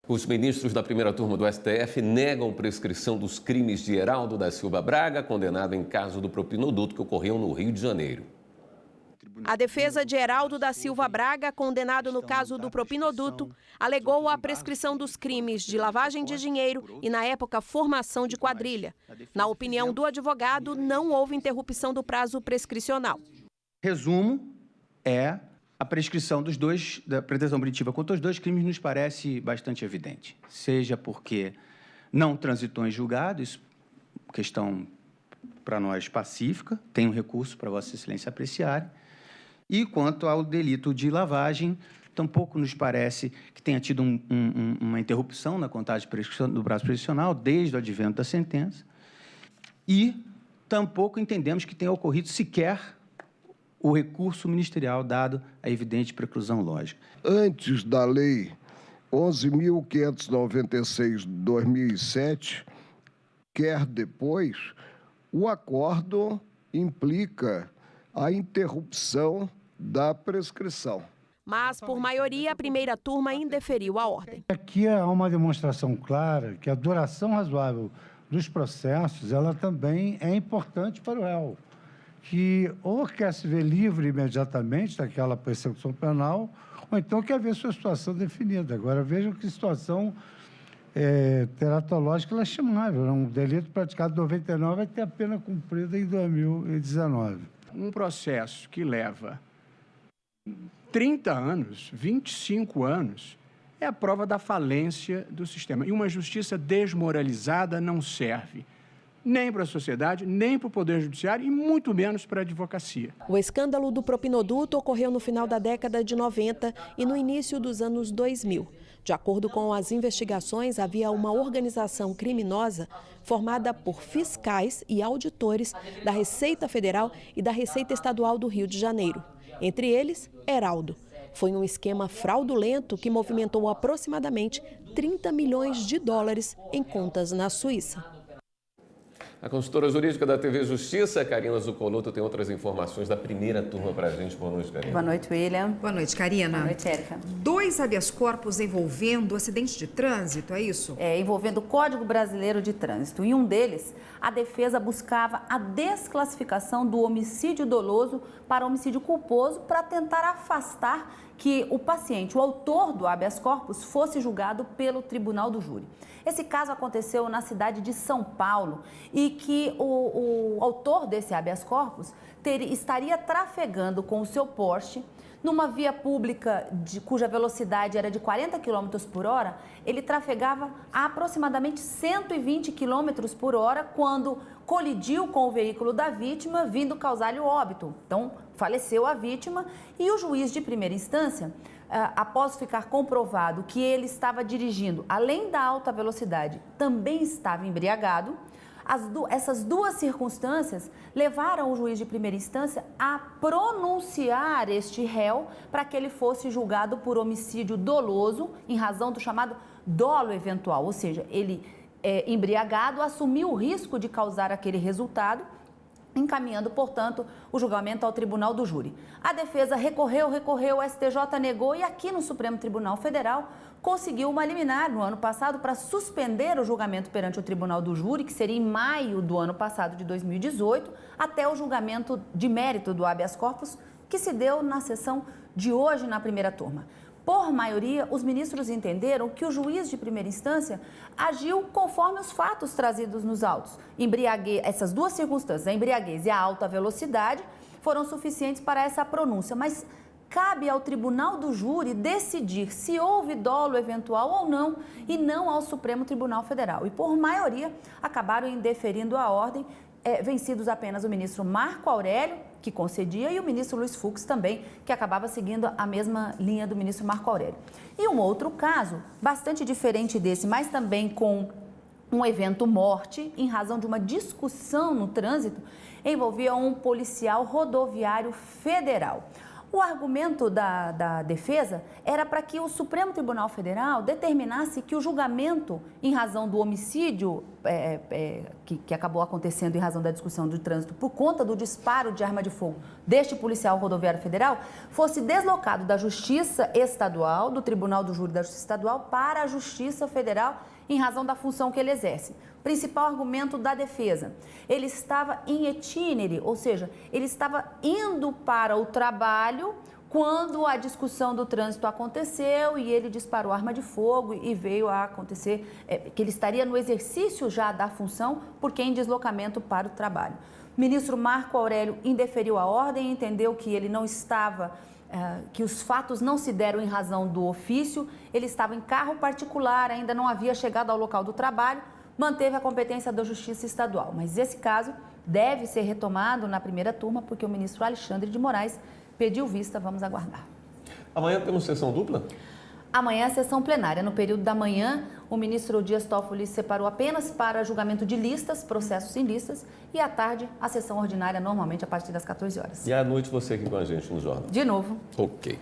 Os ministros da primeira turma do STF negam prescrição dos crimes de Heraldo da Silva Braga, condenado em caso do propinoduto que ocorreu no Rio de Janeiro. A defesa de Heraldo da Silva Braga, condenado no caso do propinoduto, alegou a prescrição dos crimes de lavagem de dinheiro e, na época, formação de quadrilha. Na opinião do advogado, não houve interrupção do prazo prescricional. Resumo é a prescrição dos dois, da pretensão punitiva contra os dois crimes nos parece bastante evidente. Seja porque não transitou em julgado, isso é questão para nós pacífica, tem um recurso para Vossa Excelência apreciar. E quanto ao delito de lavagem, tampouco nos parece que tenha tido uma interrupção na contagem do prazo prescricional desde o advento da sentença. E tampouco entendemos que tenha ocorrido sequer o recurso ministerial dado a evidente preclusão lógica. Antes da Lei 11.596 de 2007, quer depois, o acordo implica a interrupção da prescrição. Mas, por maioria, a primeira turma indeferiu a ordem. Aqui há uma demonstração clara que a duração razoável dos processos, ela também é importante para o réu, que ou quer se ver livre imediatamente daquela persecução penal, ou então quer ver sua situação definida. Agora, vejam que situação teratológica lastimável. Um delito praticado em 99 vai ter a pena cumprida em 2019. Um processo que leva 30 anos, 25 anos, é a prova da falência do sistema. E uma justiça desmoralizada não serve nem para a sociedade, nem para o Poder Judiciário e muito menos para a advocacia. O escândalo do propinoduto ocorreu no final da década de 90 e no início dos anos 2000. De acordo com as investigações, havia uma organização criminosa formada por fiscais e auditores da Receita Federal e da Receita Estadual do Rio de Janeiro. Entre eles, Heraldo. Foi um esquema fraudulento que movimentou aproximadamente 30 milhões de dólares em contas na Suíça. A consultora jurídica da TV Justiça, Karina Zucoloto, tem outras informações da primeira turma para a gente. Boa noite, Karina. Boa noite, William. Boa noite, Karina. Boa noite, Érica. 2 habeas corpus envolvendo acidente de trânsito, é isso? Envolvendo o Código Brasileiro de Trânsito. Em um deles, a defesa buscava a desclassificação do homicídio doloso para homicídio culposo para tentar afastar que o paciente, o autor do habeas corpus, fosse julgado pelo tribunal do júri. Esse caso aconteceu na cidade de São Paulo e que o autor desse habeas corpus estaria trafegando com o seu Porsche numa via pública cuja velocidade era de 40 km por hora. Ele trafegava a aproximadamente 120 km por hora quando colidiu com o veículo da vítima, vindo causar-lhe o óbito. Então, faleceu a vítima e o juiz de primeira instância, após ficar comprovado que ele estava dirigindo, além da alta velocidade, também estava embriagado. Essas duas circunstâncias levaram o juiz de primeira instância a pronunciar este réu para que ele fosse julgado por homicídio doloso em razão do chamado dolo eventual, ou seja, ele embriagado assumiu o risco de causar aquele resultado, encaminhando, portanto, o julgamento ao Tribunal do Júri. A defesa recorreu, o STJ negou e aqui no Supremo Tribunal Federal conseguiu uma liminar no ano passado para suspender o julgamento perante o Tribunal do Júri, que seria em maio do ano passado, de 2018, até o julgamento de mérito do habeas corpus, que se deu na sessão de hoje na primeira turma. Por maioria, os ministros entenderam que o juiz de primeira instância agiu conforme os fatos trazidos nos autos. Essas duas circunstâncias, a embriaguez e a alta velocidade, foram suficientes para essa pronúncia, mas cabe ao Tribunal do Júri decidir se houve dolo eventual ou não, e não ao Supremo Tribunal Federal. E por maioria, acabaram indeferindo a ordem, vencidos apenas o ministro Marco Aurélio, que concedia, e o ministro Luiz Fux também, que acabava seguindo a mesma linha do ministro Marco Aurélio. E um outro caso, bastante diferente desse, mas também com um evento morte, em razão de uma discussão no trânsito, envolvia um policial rodoviário federal. O argumento da defesa era para que o Supremo Tribunal Federal determinasse que o julgamento em razão do homicídio que acabou acontecendo em razão da discussão de trânsito por conta do disparo de arma de fogo deste policial rodoviário federal, fosse deslocado da Justiça Estadual, do Tribunal do Júri da Justiça Estadual, para a Justiça Federal em razão da função que ele exerce. Principal argumento da defesa: ele estava em itinere, ou seja, ele estava indo para o trabalho quando a discussão do trânsito aconteceu e ele disparou arma de fogo e veio a acontecer que ele estaria no exercício já da função, porque em deslocamento para o trabalho. O ministro Marco Aurélio indeferiu a ordem e entendeu que ele não estava, que os fatos não se deram em razão do ofício, ele estava em carro particular, ainda não havia chegado ao local do trabalho, manteve a competência da Justiça Estadual. Mas esse caso deve ser retomado na primeira turma, porque o ministro Alexandre de Moraes pediu vista, vamos aguardar. Amanhã temos sessão dupla? Amanhã é sessão plenária. No período da manhã, o ministro Dias Toffoli separou apenas para julgamento de listas, processos em listas, e à tarde a sessão ordinária, normalmente a partir das 14 horas. E à noite você aqui com a gente no Jornal. De novo. Ok.